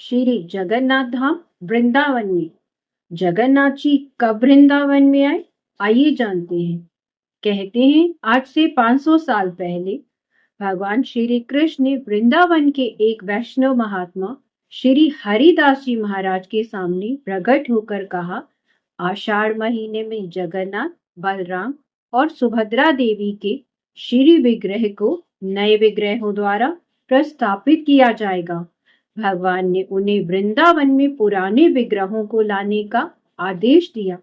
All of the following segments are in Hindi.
श्री जगन्नाथ धाम वृंदावन में। जगन्नाथ जी कब वृंदावन में आए, आइए जानते हैं। कहते हैं आज से 500 साल पहले भगवान श्री कृष्ण ने वृंदावन के एक वैष्णव महात्मा श्री हरिदास जी महाराज के सामने प्रकट होकर कहा, आषाढ़ महीने में जगन्नाथ, बलराम और सुभद्रा देवी के श्री विग्रह को नए विग्रहों द्वारा प्रस्थापित किया जाएगा। भगवान ने उन्हें वृंदावन में पुराने विग्रहों को लाने का आदेश दिया।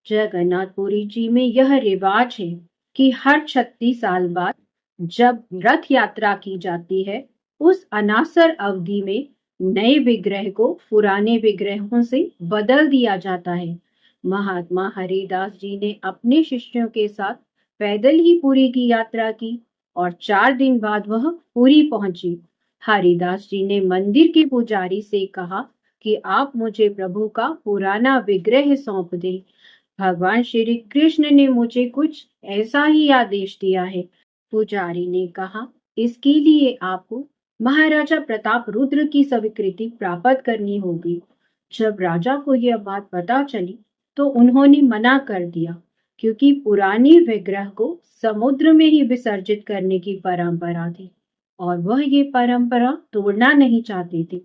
जगन्नाथपुरी जी में यह रिवाज है कि हर 36 साल बाद जब रथ यात्रा की जाती है, उस अनासर अवधि में नए विग्रह को पुराने विग्रहों से बदल दिया जाता है। महात्मा हरिदास जी ने अपने शिष्यों के साथ पैदल ही पुरी की यात्रा की और 4 दिन बाद वह पुरी पहुंची। हरिदास जी ने मंदिर के पुजारी से कहा कि आप मुझे प्रभु का पुराना विग्रह सौंप दें। भगवान श्री कृष्ण ने मुझे कुछ ऐसा ही आदेश दिया है। पुजारी ने कहा, इसके लिए आपको महाराजा प्रताप रुद्र की स्वीकृति प्राप्त करनी होगी। जब राजा को यह बात पता चली तो उन्होंने मना कर दिया, क्योंकि पुराने विग्रह को समुद्र में ही विसर्जित करने की परंपरा थी और वह ये परंपरा तोड़ना नहीं चाहते थे।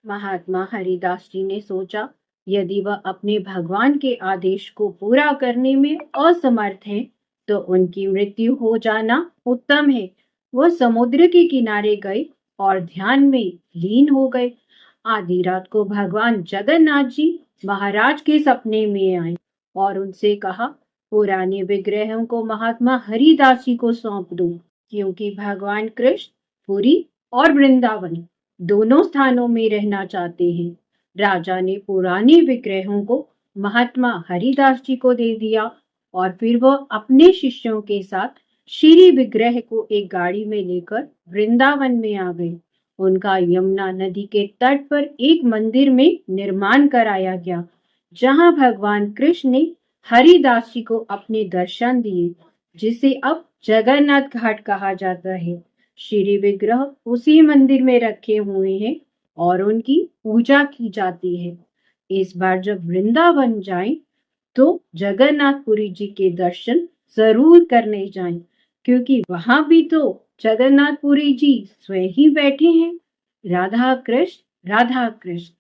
महात्मा हरिदास जी ने सोचा, यदि वह अपने भगवान के आदेश को पूरा करने में असमर्थ हैं, तो उनकी मृत्यु हो जाना उत्तम है। वह समुद्र के किनारे गए और ध्यान में लीन हो गए। आधी रात को भगवान जगन्नाथ जी महाराज के सपने में आए और उनसे कहा, पुराने विग्रहों को महात्मा हरिदास जी को सौंप दो, क्योंकि भगवान कृष्ण पुरी और वृंदावन दोनों स्थानों में रहना चाहते हैं। राजा ने पुराने विग्रहों को महात्मा हरिदास जी को दे दिया और फिर वह अपने शिष्यों के साथ श्री विग्रह को एक गाड़ी में लेकर वृंदावन में आ गए। उनका यमुना नदी के तट पर एक मंदिर में निर्माण कराया गया, जहां भगवान कृष्ण ने हरिदास जी को अपने दर्शन दिए, जिसे अब जगन्नाथ घाट कहा जाता है। श्री विग्रह उसी मंदिर में रखे हुए हैं और उनकी पूजा की जाती है। इस बार जब वृंदावन जाएं तो जगन्नाथपुरी जी के दर्शन जरूर करने जाएं, क्योंकि वहां भी तो जगन्नाथपुरी जी स्वयं ही बैठे हैं। राधा कृष्ण, राधा कृष्ण।